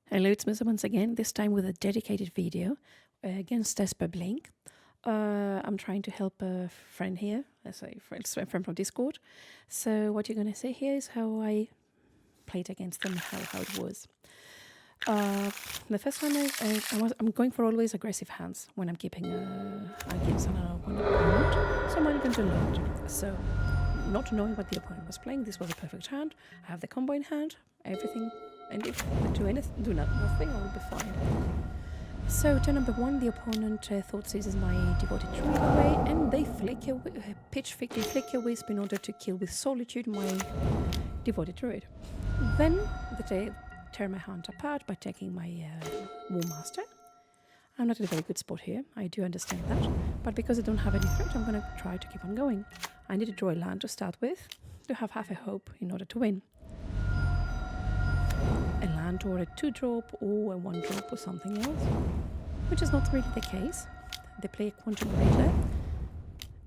Hello, it's Mr. once again, this time with a dedicated video against Esper. I'm trying to help a friend here, a friend from Discord. So what you're going to see here is how I played against them, how it was. The first one is I'm going for always aggressive hands when I'm keeping against an opponent, so I'm going to load. So not knowing what the opponent was playing, this was a perfect hand. I have the combo in hand, everything, and if they do nothing, I will be fine. So turn number 1, the opponent thought this is my devoted druid away, and they flick a wisp in order to kill with solitude my devoted druid. Then they tear my hand apart by taking my War Master. I'm not in a very good spot here, I do understand that, but because I don't have any threat, I'm going to try to keep on going. I need to draw a land to start with, to have half a hope in order to win. A land or a 2-drop or a 1-drop or something else, which is not really the case. They play a Quantum Breaker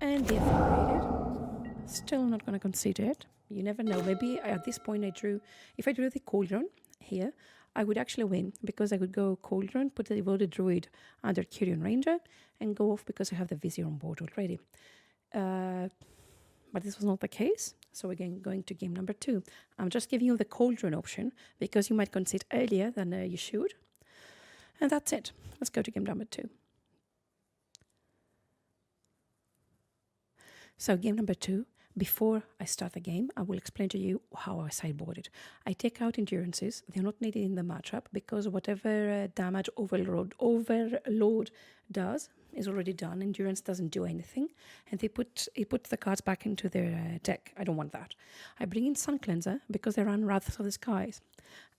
and they're ephemerate. Still not going to consider it. You never know. Maybe at this point if I drew the Cauldron here, I would actually win because I could go Cauldron, put the devoted druid under Kyrian Ranger and go off because I have the Vizier on board already. But this was not the case. So again, going to game number 2. I'm just giving you the Cauldron option because you might concede earlier than you should. And that's it. Let's go to game number 2. So game number 2, before I start the game, I will explain to you how I sideboarded. I take out endurances. They're not needed in the matchup because whatever damage overload does is already done. Endurance doesn't do anything, and it puts the cards back into their deck. I don't want that. I bring in Sun Cleanser because they run Wraths of the Skies.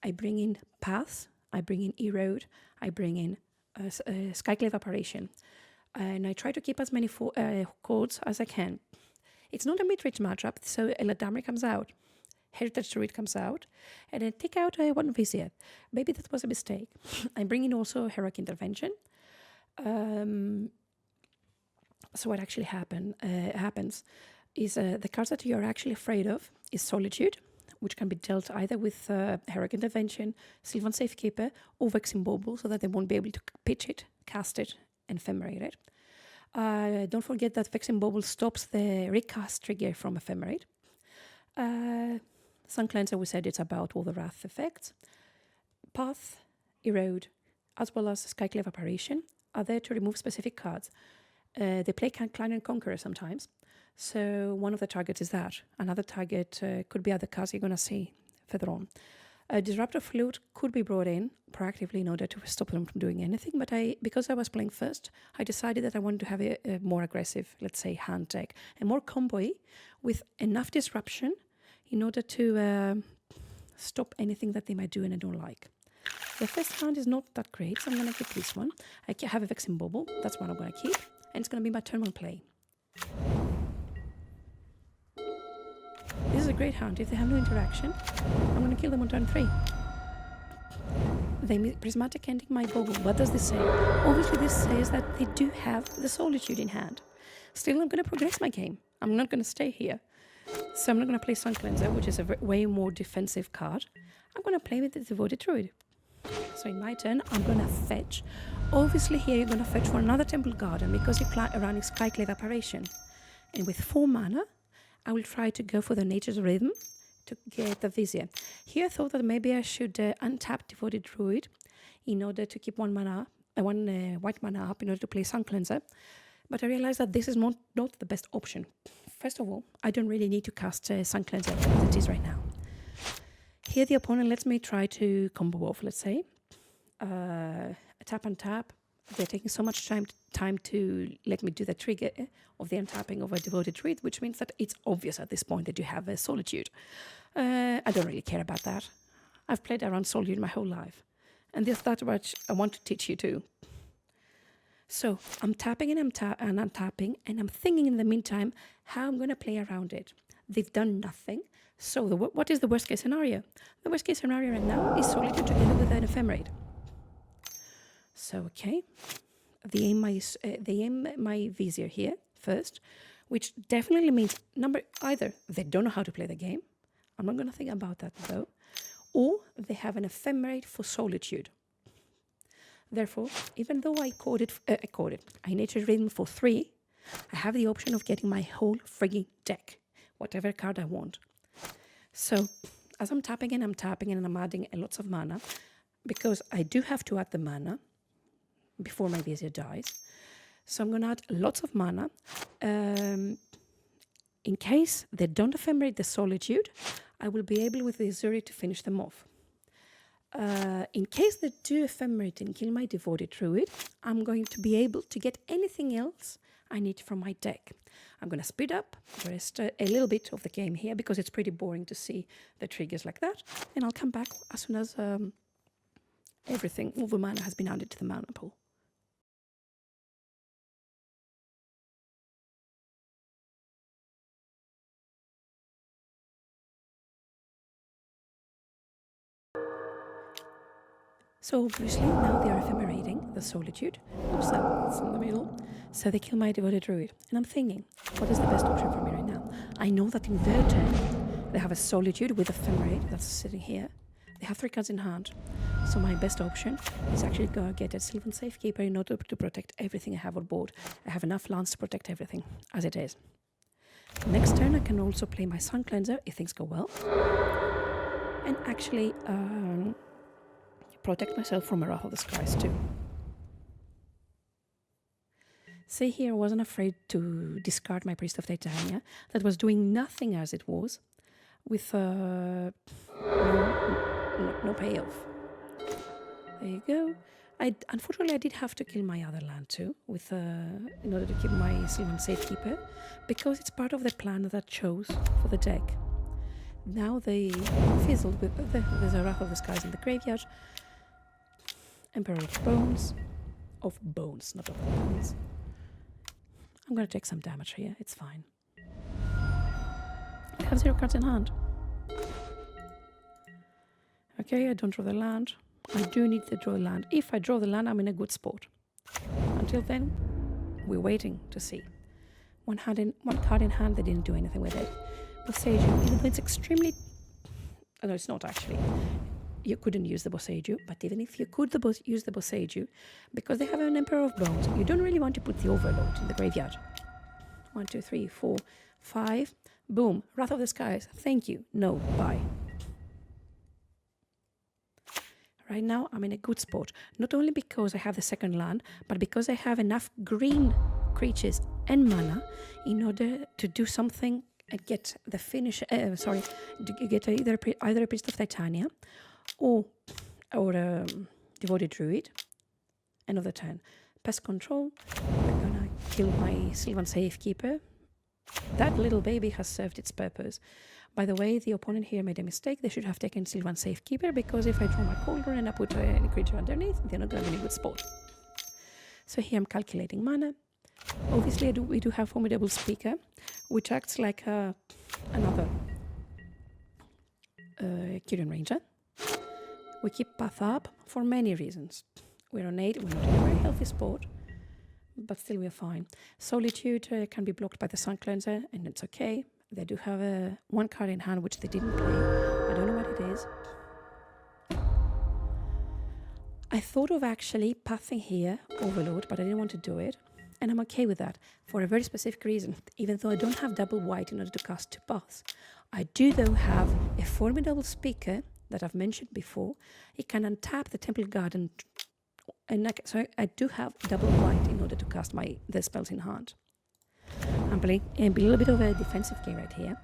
I bring in Paths. I bring in Erode. I bring in Skyclave Apparition. And I try to keep as many codes as I can. It's not a mid-range matchup, so Eladamri comes out. Heritage Druid comes out, and I take out one Vizier. Maybe that was a mistake. I bring in also Heroic Intervention. So what actually happens is the cards that you're actually afraid of is Solitude, which can be dealt either with Heroic Intervention, Sylvan Safekeeper, or Vexing Bauble, so that they won't be able to pitch it, cast it, and ephemerate it. Don't forget that Vexing Bauble stops the recast trigger from ephemerate. Sun Cleanser, we said it's about all the Wrath effects. Path, Erode, as well as Skyclave Apparition are there to remove specific cards. They play Clan and Conqueror sometimes, so one of the targets is that. Another target could be other cards you're going to see further on. Disruptor Flute could be brought in proactively in order to stop them from doing anything, but because I was playing first, I decided that I wanted to have a more aggressive, let's say, hand deck, and more combo-y with enough disruption in order to stop anything that they might do and I don't like. The first hand is not that great, so I'm going to keep this one. I have a Vexing Bauble, that's one I'm going to keep, and it's going to be my turn 1 play. This is a great hand. If they have no interaction, I'm going to kill them on turn 3. They Prismatic Ending my Bauble. What does this say? Obviously this says that they do have the Solitude in hand. Still, I'm going to progress my game. I'm not going to stay here. So I'm not going to play Sun Cleanser, which is a way more defensive card. I'm going to play with the Devoted Druid. So in my turn, I'm going to fetch. Obviously here you're going to fetch for another Temple Garden because you're running Skyclave Apparition. And with 4 mana, I will try to go for the Nature's Rhythm to get the Vizier. Here I thought that maybe I should untap Devoted Druid in order to keep one white mana up in order to play Sun Cleanser. But I realized that this is not the best option. First of all, I don't really need to cast Sun Cleanser as it is right now. Here the opponent lets me try to combo off, let's say. Tap and tap. They're taking so much time to let me do the trigger of the untapping of a Devoted Druid, which means that it's obvious at this point that you have a Solitude. I don't really care about that. I've played around Solitude my whole life. And that's what I want to teach you too. So I'm tapping and I'm untapping, and I'm thinking in the meantime how I'm going to play around it. They've done nothing. So what is the worst case scenario? The worst case scenario right now is Solitude together with an Ephemerate. So, okay, they aim my Vizier here first, which definitely means either they don't know how to play the game. I'm not going to think about that though. or they have an ephemerate for solitude. Therefore, even though I nature read them for 3, I have the option of getting my whole frigging deck, whatever card I want. So, as I'm tapping and I'm adding lots of mana, because I do have to add the mana before my vizier dies. So I'm going to add lots of mana. In case they don't ephemerate the solitude, I will be able with the Azuri to finish them off. In case they do ephemerate and kill my devoted druid, I'm going to be able to get anything else I need from my deck. I'm going to speed up the rest a little bit of the game here because it's pretty boring to see the triggers like that. And I'll come back as soon as everything, all the mana has been added to the mana pool. So obviously now they are ephemerating the solitude. Oops, that's in the middle. So they kill my devoted druid. And I'm thinking, what is the best option for me right now? I know that in their turn, they have a solitude with ephemerate that's sitting here. They have 3 cards in hand. So my best option is actually go get a Sylvan Safekeeper in order to protect everything I have on board. I have enough lands to protect everything as it is. Next turn I can also play my Sun Cleanser if things go well. And actually protect myself from a Wrath of the Skies too. See here, I wasn't afraid to discard my Priest of Titania that was doing nothing as it was with no payoff. There you go. Unfortunately, I did have to kill my other land too, with in order to keep my Sylvan Safekeeper, because it's part of the plan that I chose for the deck. Now they fizzled with there's a Wrath of the Skies in the graveyard. Emperor of Bones, not of bones. I'm gonna take some damage here. It's fine. I have 0 cards in hand. Okay, I don't draw the land. I do need to draw the land. If I draw the land, I'm in a good spot. Until then, we're waiting to see. One card in hand, they didn't do anything with it. Boseiju, even though it's extremely... Oh, no, it's not actually. You couldn't use the Boseiju, but even if you could use the Boseiju, because they have an Emperor of Bones, you don't really want to put the Overload in the graveyard. 1, 2, 3, 4, 5. Boom. Wrath of the Skies. Thank you. No. Bye. Right now, I'm in a good spot. Not only because I have the second land, but because I have enough green creatures and mana in order to do something and get the finish. To get either a Priest of Titania or Devoted Druid. End of the turn. Pest Control. I'm gonna kill my Sylvan Safekeeper. That little baby has served its purpose. By the way, the opponent here made a mistake. They should have taken Sylvan Safekeeper, because if I draw my Cauldron and I put any creature underneath, they're not going to be in a good spot. So here I'm calculating mana. Obviously, we do have Formidable Speaker, which acts like another Kyrian Ranger. We keep Path up for many reasons. We're on 8, we're not in a very healthy spot, but still we're fine. Solitude can be blocked by the Sun Cleanser, and it's okay. They do have 1 card in hand, which they didn't play. I don't know what it is. I thought of actually pathing here, Overload, but I didn't want to do it. And I'm okay with that, for a very specific reason. Even though I don't have double white in order to cast 2 paths. I do, though, have a Formidable Speaker that I've mentioned before. It can untap the Temple Garden. So I do have double white in order to cast the spells in hand. I'm playing a little bit of a defensive game right here.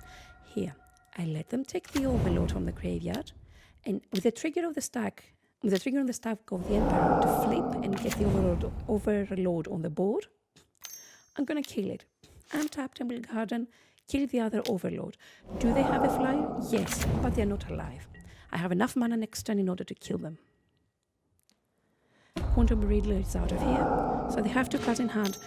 Here, I let them take the Overload from the graveyard, and with the trigger on the stack of the Emperor to flip and get the Overload on the board, I'm gonna kill it. Untap Temple Garden, kill the other Overload. Do they have a flyer? Yes, but they're not alive. I have enough mana next turn in order to kill them. Quantum Riddler is out of here, so they have 2 cards in hand.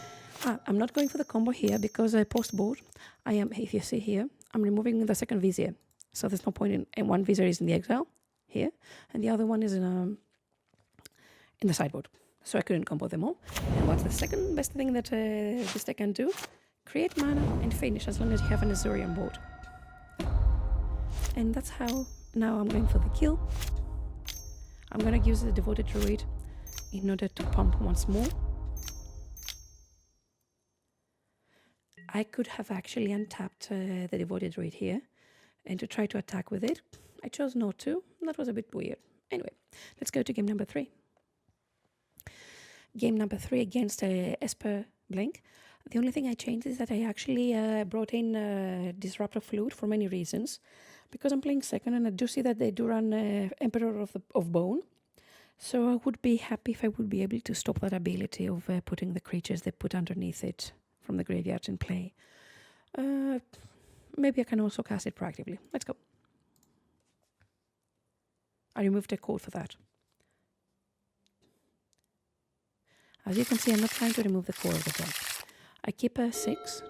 I'm not going for the combo here because post-board, if you see here, I'm removing the second Vizier. So there's no point in one Vizier is in the exile here, and the other one is in the sideboard. So I couldn't combo them all. And what's the second best thing that this deck can do? Create mana and finish as long as you have an Azuri on board. And that's how Now I'm going for the kill. I'm going to use the Devoted Druid in order to pump once more. I could have actually untapped the Devoted Druid here and to try to attack with it. I chose not to. That was a bit weird. Anyway, let's go to game number 3. Game number 3 against Esper Blink. The only thing I changed is that I actually brought in Disruptor Flute for many reasons. Because I'm playing second and I do see that they do run Emperor of Bone. So I would be happy if I would be able to stop that ability of putting the creatures they put underneath it from the graveyard in play. Maybe I can also cast it proactively. Let's go. I removed a code for that. As you can see, I'm not trying to remove the core of the deck. I keep a 6.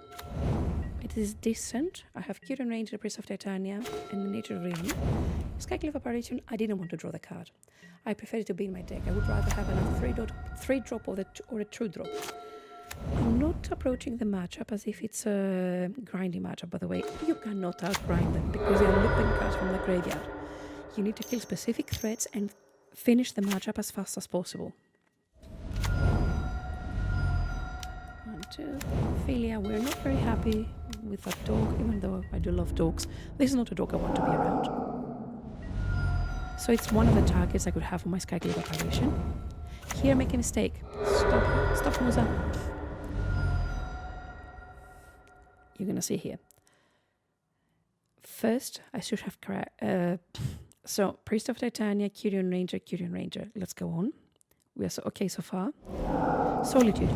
It is decent. I have Curion Ranger, Priest of Titania, and the Nature Realm. Skyclave Apparition, I didn't want to draw the card. I prefer it to be in my deck. I would rather have another 3-drop or a 2-drop. I'm not approaching the matchup as if it's a grindy matchup, by the way. You cannot outgrind them because they're looping cards from the graveyard. You need to kill specific threats and finish the matchup as fast as possible. 1, 2. Ophelia, we're not very happy with that dog, even though I do love dogs. This is not a dog I want to be around. So it's one of the targets I could have on my Skyclave Apparition. Here, make a mistake. Stop, Musa. You're gonna see here. First, I should have so Priest of Titania, Curion Ranger. Let's go on. We are okay so far. Solitude.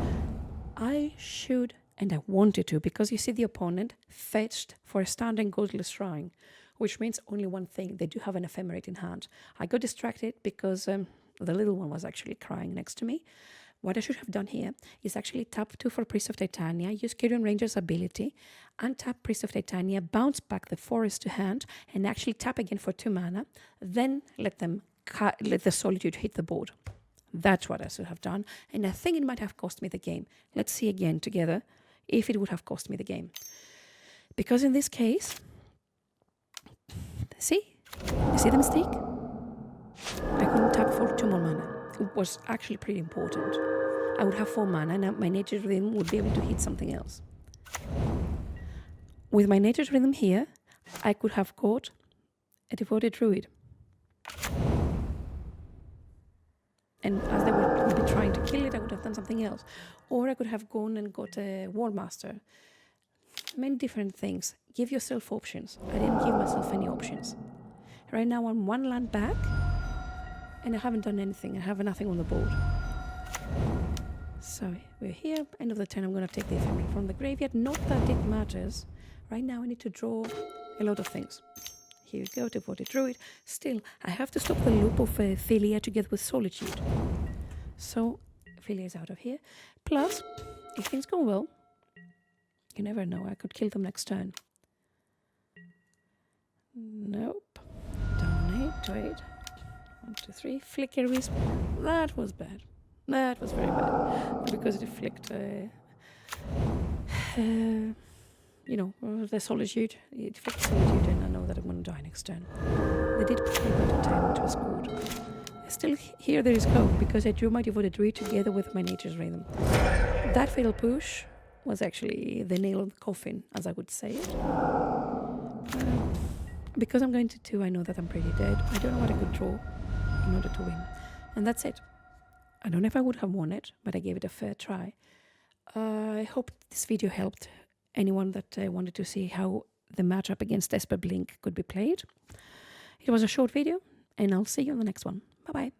I should, and I wanted to, because you see the opponent fetched for a standing Godless Shrine, which means only one thing. They do have an Ephemerate in hand. I got distracted because the little one was actually crying next to me. What I should have done here is actually tap 2 for Priest of Titania, use Curion Ranger's ability, untap Priest of Titania, bounce back the Forest to hand, and actually tap again for 2 mana, then let the Solitude hit the board. That's what I should have done, and I think it might have cost me the game. Let's see again together if it would have cost me the game. Because in this case, see the mistake? I couldn't tap for 2 more mana. It was actually pretty important. I would have 4 mana, and my Nature's Rhythm would be able to hit something else. With my Nature's Rhythm here, I could have got a Devoted Druid. And as they would be trying to kill it, I would have done something else. Or I could have gone and got a War Master. Many different things. Give yourself options. I didn't give myself any options. Right now I'm 1 land back, and I haven't done anything. I have nothing on the board. So we're here. End of the turn, I'm going to take the Ephemerate from the graveyard. Not that it matters. Right now I need to draw a lot of things. Here we go, Devoted Druid. Still, I have to stop the loop of Philia together with Solitude. So, Philia is out of here. Plus, if things go well, you never know, I could kill them next turn. Nope. Dominate, wait. 1, 2, 3. Flicker Wisp. That was bad. That was very bad. Because it flicked the Solitude. It flicked Solitude, and I know that I'm going to die next turn. They did put me back to 10, which was good. Still, here there is hope, because I drew my Devoted Druid together with my Nature's Rhythm. That Fatal Push was actually the nail on the coffin, as I would say it. Because I'm going to 2, I know that I'm pretty dead. I don't know what I could draw in order to win. And that's it. I don't know if I would have won it, but I gave it a fair try. I hope this video helped anyone that wanted to see how the matchup against Esper Blink could be played. It was a short video, and I'll see you on the next one. Bye-bye.